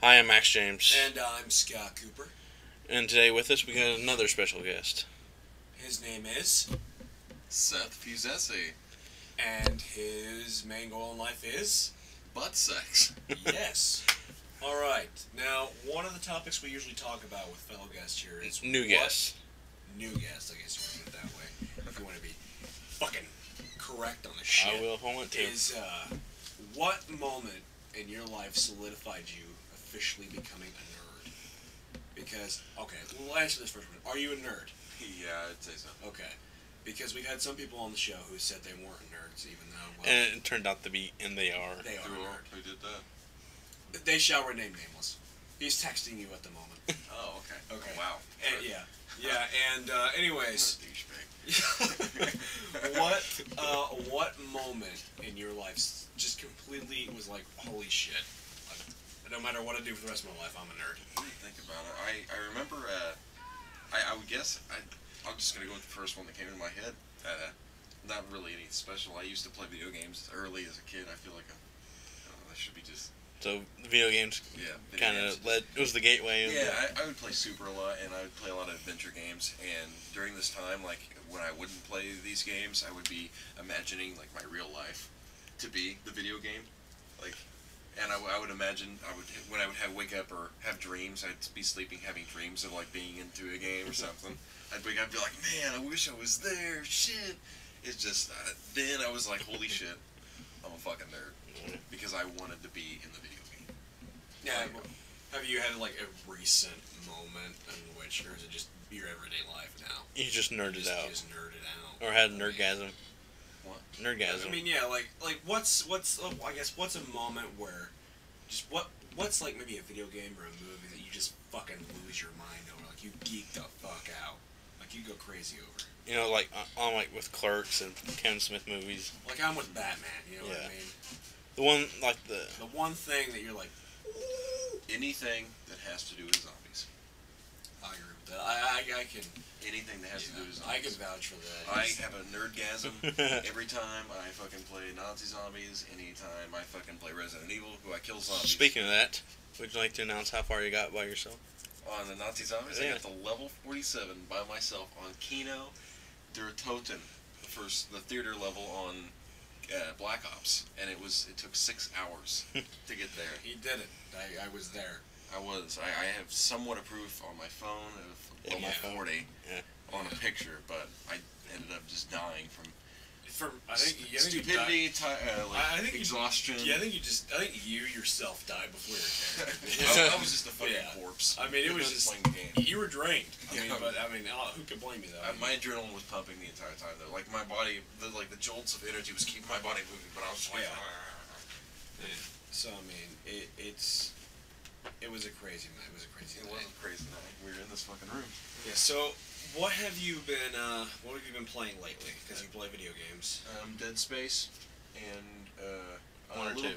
Hi, I'm Max James. And I'm Scott Cooper. And today with us we got another special guest. His name is, Seth Fuzesi. and his main goal in life is, Butt sex. yes. Alright, now one of the topics we usually talk about with fellow guests here is New guest. New guest, I guess you want to put it that way. If you want to be fucking correct on the shit. I will if I want to. Is, what moment in your life solidified you officially becoming a nerd? Because, okay, we'll answer this first one. Are you a nerd? Yeah, I'd say so. Okay. Because we've had some people on the show who said they weren't nerds, even though, well, And it turned out to be, and they are. they are a nerd. Who did that? They shall remain nameless. He's texting you at the moment. Oh, okay. Okay. Oh, wow. And, yeah, and anyways, What a douchebag. what moment in your life just completely was like, holy shit, like, no matter what I do for the rest of my life, I'm a nerd. Let me think about it. I remember, I would guess, I'm just going to go with the first one that came into my head. Not really anything special. I used to play video games early as a kid. I feel like that should be just... So the video games video kind games of led. It was the gateway. Yeah, I would play Super a lot, and I would play a lot of adventure games. And during this time, like when I wouldn't play these games, I would be imagining like my real life to be the video game, like. And I would imagine when I would wake up or have dreams, I'd be sleeping having dreams of like being into a game or something. I'd wake up and be like, man, I wish I was there. Shit. It's just then I was like, holy shit, I'm a fucking nerd because I wanted to be in the video game. Yeah. Have you had like a recent moment in which, or is it just your everyday life now? You just nerded You out, just nerded out. or had a nerdgasm. What? Nerdgasm. I mean, yeah, like what's I guess what's a moment where just what's like maybe a video game or a movie that you just fucking lose your mind over, like you geek the fuck out, like you go crazy over. You know, like on like with Clerks and Kevin Smith movies. Like I'm with Batman, you know what I Yeah. mean? The one like the one thing that you're like, Anything that has to do with zombies. I agree with that. I can. Anything that has to do with I can zombies. vouch for that. I have a nerdgasm every time I fucking play Nazi zombies. Anytime I fucking play Resident Evil, who I kill zombies. Speaking of that, would you like to announce how far you got by yourself? On the Nazi zombies, Yeah. I got to level 47 by myself on Kino der Toten, the theater level on Black Ops, and it took 6 hours to get there. He did it. I was there. I have somewhat of proof on my phone of level Yeah. 40 Yeah. on a picture, but I ended up just dying from I think stupidity, I think exhaustion. I think you yourself died before your character. I was just a fucking Yeah. corpse. I mean, it was just playing the game. you were drained. I mean, Yeah. but I mean, who could blame you though? My adrenaline was pumping the entire time though. Like my body, the jolts of energy was keeping my body moving, but I was just like, Yeah. So I mean, it was a crazy night. It was a crazy It night. was a crazy night. We were in this fucking room. Yeah. So what have you been playing lately? Because you play video games. Dead Space, and One or a little,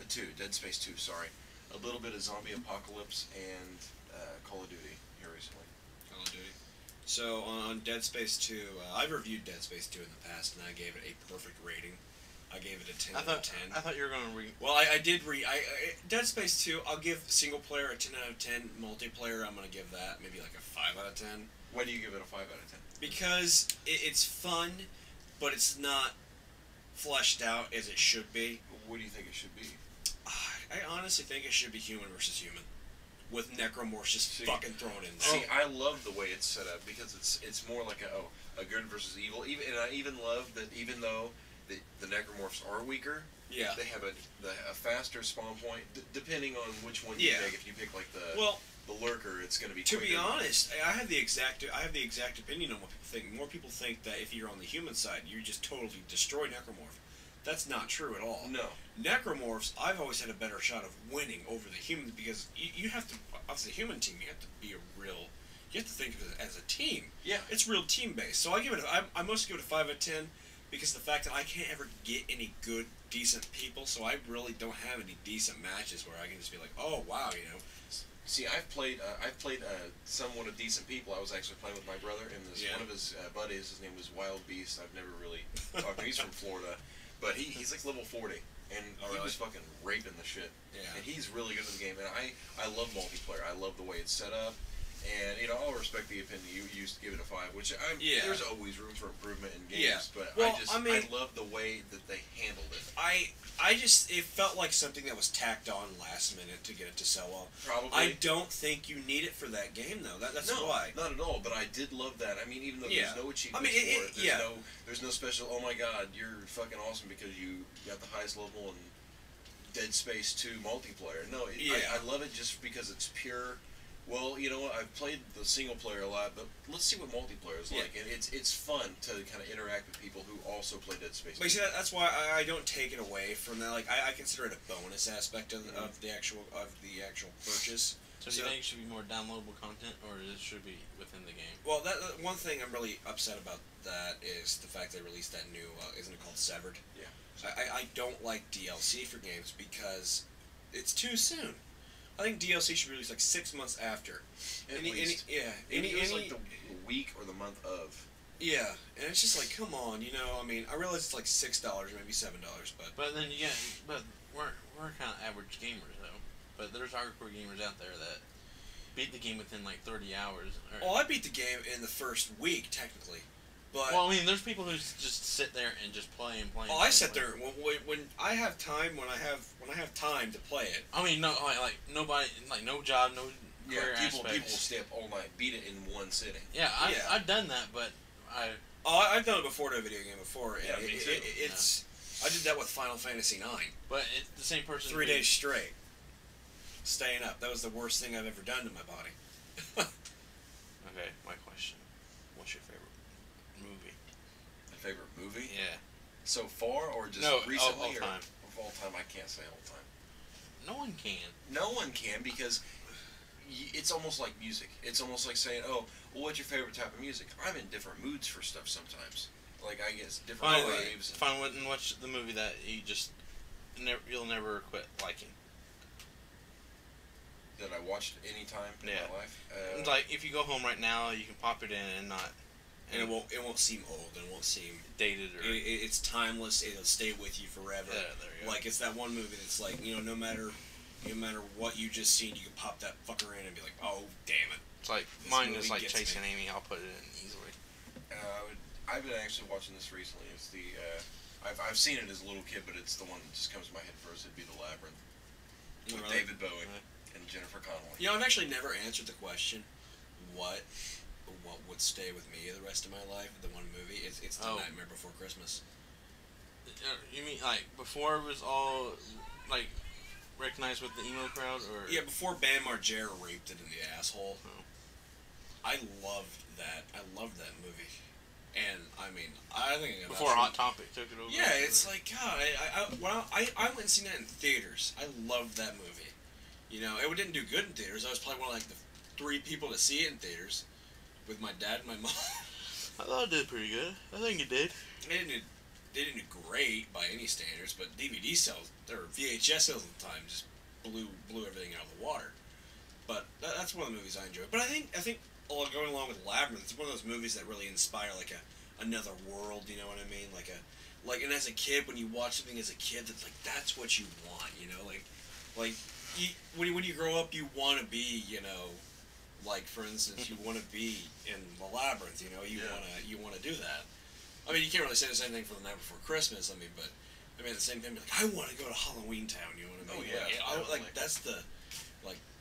two? Dead Space 2. Sorry, a little bit of Zombie Apocalypse and Call of Duty here recently. Call of Duty. So on Dead Space 2, I've reviewed Dead Space 2 in the past, and I gave it a perfect rating. I gave it a 10 out of 10. I thought you were going to read. Well, I did Dead Space 2, I'll give single player a 10 out of 10. Multiplayer, I'm going to give that maybe like a 5 out of 10. Why do you give it a 5 out of 10? Because it's fun, but it's not fleshed out as it should be. What do you think it should be? I honestly think it should be human versus human, with necromorphs just fucking thrown in there. See, I love the way it's set up because it's more like a good versus evil. And I even love that even though the necromorphs are weaker, Yeah. they have a faster spawn point depending on which one Yeah. you pick. If you pick like the lurker, it's going to be To be quicker. honest, I have the exact opinion on what people think. More people think that if you're on the human side, you just totally destroy necromorph. That's not true at all. No. Necromorphs, I've always had a better shot of winning over the humans because you have to, as a human team, you have to be you have to think of it as a team. Yeah. It's real team based. So I mostly give it a 5 out of 10 because the fact that I can't ever get any good, decent people, so I really don't have any decent matches where I can just be like, oh wow, you know. See, I've played somewhat of decent people. I was actually playing with my brother and one of his buddies. His name was Wild Beast. I've never really talked to him. He's from Florida, but he's like level 40. and Oh, he really? was fucking raping the shit. Yeah. And he's really good at the game, and I love multiplayer. I love the way it's set up, and I'll respect the opinion you used to give it a 5, which there's always room for improvement in games, but Well, I love the way that they handled it. It felt like something that was tacked on last minute to get it to sell well. Probably. I don't think you need it for that game though. That's why. Not at all. But I did love that. I mean, even though there's no achievements for it, there's no special. Oh my God, you're fucking awesome because you got the highest level in Dead Space 2 multiplayer. No, I love it just because it's pure. Well, you know what? I've played the single player a lot, but let's see what multiplayer is like. And it's fun to kind of interact with people who also play Dead Space. But you see, that's why I don't take it away from that. Like I consider it a bonus aspect of the actual purchase. So do you think it should be more downloadable content, or it should be within the game? Well, that one thing I'm really upset about that is the fact they released that new, isn't it called Severed? Yeah. I don't like DLC for games because it's too soon. I think DLC should be released like 6 months after. At least. It was like the week or the month of. Yeah, and it's just like, come on, I mean, I realize it's like $6, maybe $7, but then we're kind of average gamers though. But there's hardcore gamers out there that beat the game within like 30 hours. Well, I beat the game in the first week technically. But, well, I mean, there's people who just sit there and just play and play. Oh, I sit there when I have time. When I have time to play it. I mean, no, like nobody, like no job, no career people will aspects. stay up all night, beat it in one sitting. Yeah, I've done that, but I've done it before in a video game before. Yeah, me too. I did that with Final Fantasy IX. But it's the same person. 3 days straight, staying up. That was the worst thing I've ever done to my body. Okay, my question: what's your favorite movie? My favorite movie? Yeah. So far, or just recently, all time. Of all time? I can't say all time. No one can. No one can because it's almost like music. It's almost like saying, "Oh, well, what's your favorite type of music?" I'm in different moods for stuff sometimes. Like I guess different waves. Fine, and watch the movie that you'll never quit liking. That I watched any time in my life. Like if you go home right now, you can pop it in and not. And it won't seem old, and it won't seem dated, or it's timeless. It'll stay with you forever. Yeah, there you go. Like it's that one movie that's like, no matter what you just seen, you can pop that fucker in and be like, oh damn it. It's like This mine movie is like gets Chasing me. Amy. I'll put it in easily. I've been actually watching this recently. It's the I've seen it as a little kid, but it's the one that just comes to my head first. It'd be The Labyrinth with Really? David Bowie and Jennifer Connelly. I've actually never answered the question, what would stay with me the rest of my life. The one movie, it's The Nightmare Before Christmas. You mean like before it was all like recognized with the emo crowd, or before Bam Margera raped it in the asshole. Oh. I loved that. I loved that movie, and I mean, I think before Hot Topic took it over. Yeah, it's like God. I went and seen that in theaters. I loved that movie. It didn't do good in theaters. I was probably one of like the 3 people to see it in theaters, with my dad and my mom. I thought it did pretty good. I think it did. They didn't do great by any standards, but DVD sales or VHS sales at the time just blew everything out of the water. But that's one of the movies I enjoy. But I think going along with Labyrinth, it's one of those movies that really inspire like another world. You know what I mean? Like and as a kid, when you watch something as a kid, that's what you want. When you grow up, you want to be like for instance, you want to be in the Labyrinth. You want to do that. I mean, you can't really say the same thing for The Night Before Christmas. I mean, but at the same time, be like, I want to go to Halloween Town. You know what I mean? That's the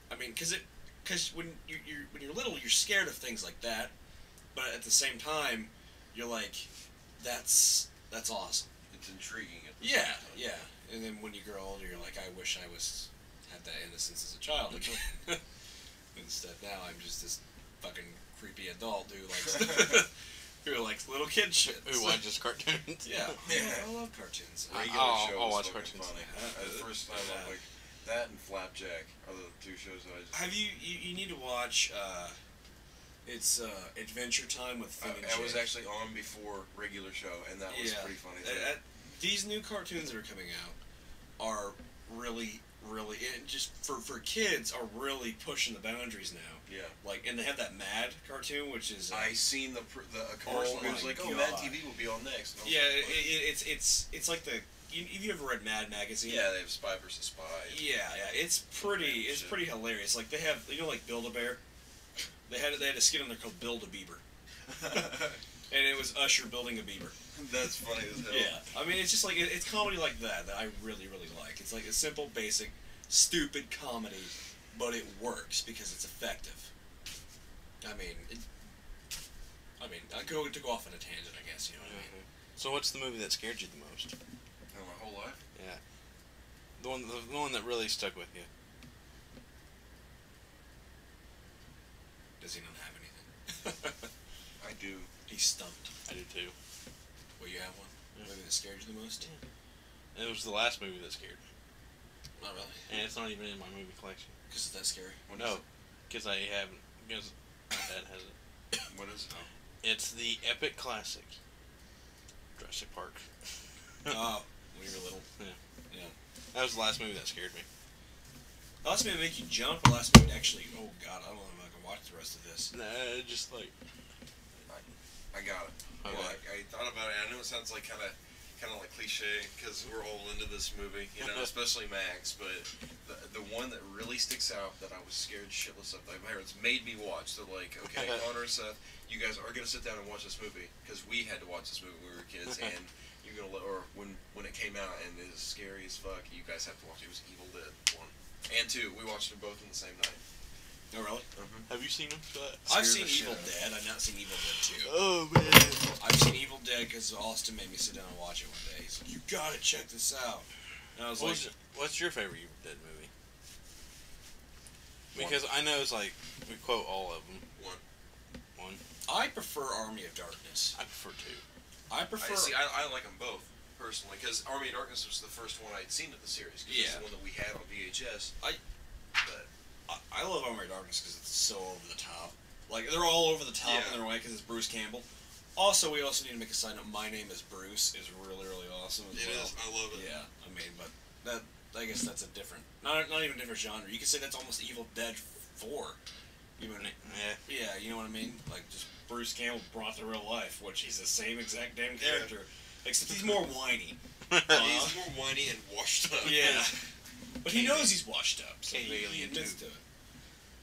I mean, because when you're little, you're scared of things like that, but at the same time, you're like, that's awesome. It's intriguing. Yeah. And then when you grow older, you're like, I wish I had that innocence as a child again. Instead, now I'm just this fucking creepy adult who likes little kid shit. Who watches cartoons? Yeah. I love cartoons. I'll watch cartoons. Funny. The first time I like that and Flapjack are the 2 shows that I just... Have you need to watch it's Adventure Time with Finn and I was Jake. actually on before regular show, and that was pretty funny. These new cartoons that are coming out are really, and just for kids, are really pushing the boundaries now. Yeah. And they have that Mad cartoon, which is... I seen the commercial. Oh It was like, my Mad God. TV will be on next. Yeah, it's like the Have you ever read Mad Magazine? Yeah, they have Spy versus Spy. Yeah, it's pretty hilarious. Like they have, like Build-A-Bear. They had a skit on there called Build-A-Beaver, and it was Usher building a beaver. That's funny as hell. Yeah, I mean it's just like it's comedy like that I really like. It's like a simple, basic, stupid comedy, but it works because it's effective. I mean, I go to go off on a tangent, I guess. You know what I mean? So what's the movie that scared you the most? Oh, my whole life? Yeah. The one that really stuck with you. Does he not have anything? I do. He's stumped. I do too. Well, you have one? Yeah. Movie that scared you the most? Yeah. It was the last movie that scared me. Not really. And it's not even in my movie collection. Because it's that scary? No. Because I haven't. Because my dad has it. What is it? Oh. It's the epic classic. Jurassic Park. Oh, when you were little. Yeah. That was the last movie that scared me. The last movie to make you jump, or last movie to actually, oh god, I don't know if I can watch the rest of this. Nah, just like... I got it. Okay. Well, I thought about it. I know it sounds like kind of like cliche because we're all into this movie, especially Max. But the one that really sticks out that I was scared shitless of, my parents made me watch. They're like, okay, Connor and Seth, you guys are gonna sit down and watch this movie because we had to watch this movie when we were kids, and you're gonna or when it came out and it was scary as fuck. You guys have to watch it. It was Evil Dead 1 and 2. We watched them both in the same night. Oh, really? Have you seen them? I've seen Evil Dead. I've not seen Evil Dead 2. Oh, man. I've seen Evil Dead because Austin made me sit down and watch it one day. He's like, you gotta check this out. And I was what's your favorite Evil Dead movie? Because I know it's like, we quote all of them. One. I prefer Army of Darkness. I prefer 2. I prefer... I like them both, personally, because Army of Darkness was the first one I'd seen of the series. It's the one that we had on VHS. I love Army of Darkness because it's so over the top. Like, they're all over the top in their way because it's Bruce Campbell. Also, we also need to make a side note. My Name is Bruce is really, really awesome as well. It is. I love it. Yeah, I mean, but I guess that's a different, not even a different genre. You could say that's almost Evil Dead 4. Yeah, you know what I mean? Like, just Bruce Campbell brought to real life, which he's the same exact damn character, except he's more whiny. He's more whiny and washed up. Yeah. But he knows he's washed up, so Cave he alien admits too. to it.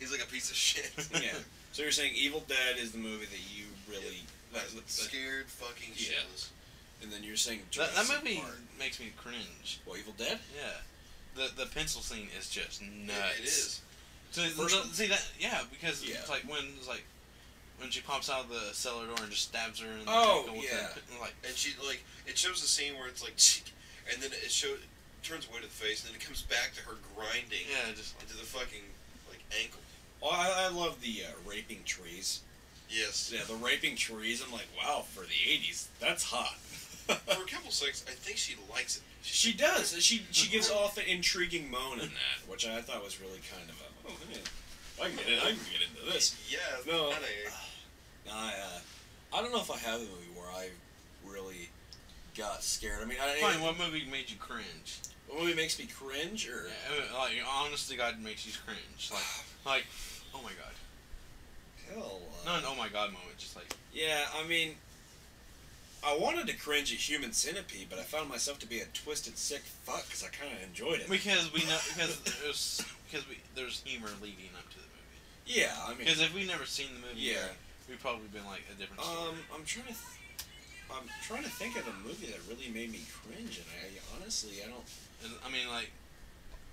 He's like a piece of shit. Yeah. So you're saying Evil Dead is the movie that you really... Scared fucking shitless. And then you're saying That Jurassic movie Park. makes me cringe. What, Evil Dead? Yeah. The pencil scene is just nuts. It is. So, see that? Yeah, because it's like when she pops out of the cellar door and just stabs her. And And she it shows a scene where it's like, and then it turns away to the face, and then it comes back to her grinding. Yeah, just into the fucking ankle. Oh, I love the raping trees. Yes. Yeah, the raping trees. I'm like, wow, for the '80s, that's hot. For a couple seconds, I think she likes it. She does. She gives off an intriguing moan in that, which I thought was really kind of a, oh man, I can get into this. Yeah. No. I don't know if I have a movie where I really got scared. I mean, fine. What movie made you cringe? What movie makes me cringe, or like honestly, God makes you cringe. Like, oh my God. Hell. Not an oh my God moment, just like. Yeah, I mean, I wanted to cringe at Human Centipede, but I found myself to be a twisted, sick fuck because I kind of enjoyed it. Because there's humor leading up to the movie. Yeah, I mean. Because if we'd never seen the movie, we'd probably been like a different story. I'm trying to think of a movie that really made me cringe, and honestly, I don't. I mean, like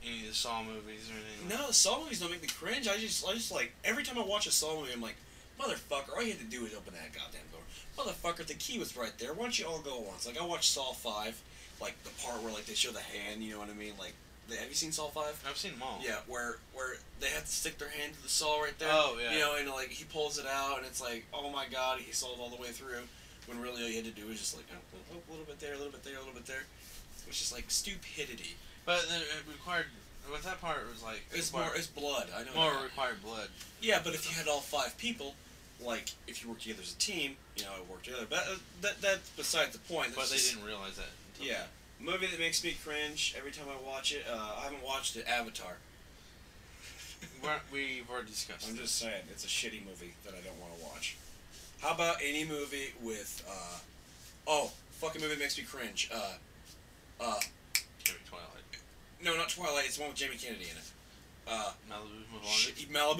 any of the Saw movies or anything. No, Saw movies don't make me cringe. I just like every time I watch a Saw movie, I'm like, motherfucker, all you had to do is open that goddamn door. Motherfucker, the key was right there. Why don't you all go once? Like I watched Saw 5, like the part where like they show the hand. You know what I mean? Like, have you seen Saw 5? I've seen them all. Yeah, where they have to stick their hand to the saw right there. Oh yeah. You know, and like he pulls it out, and it's like, oh my God, he sawed all the way through. When really all you had to do was just like, oh, a little bit there, a little bit there, a little bit there. It was just like stupidity. But it required. With that part, it was like it's blood. I know. More required blood. Yeah, but if you had all 5 people, like if you work together as a team, it worked together. But that's beside the point. But they didn't realize that. Yeah, movie that makes me cringe every time I watch it. I haven't watched it. Avatar. We've already discussed. I'm just saying, it's a shitty movie that I don't want to watch. How about any movie with fucking movie that makes me cringe. Maybe Twilight. No, not Twilight. It's the one with Jamie Kennedy in it. Malibu Move On. Malibu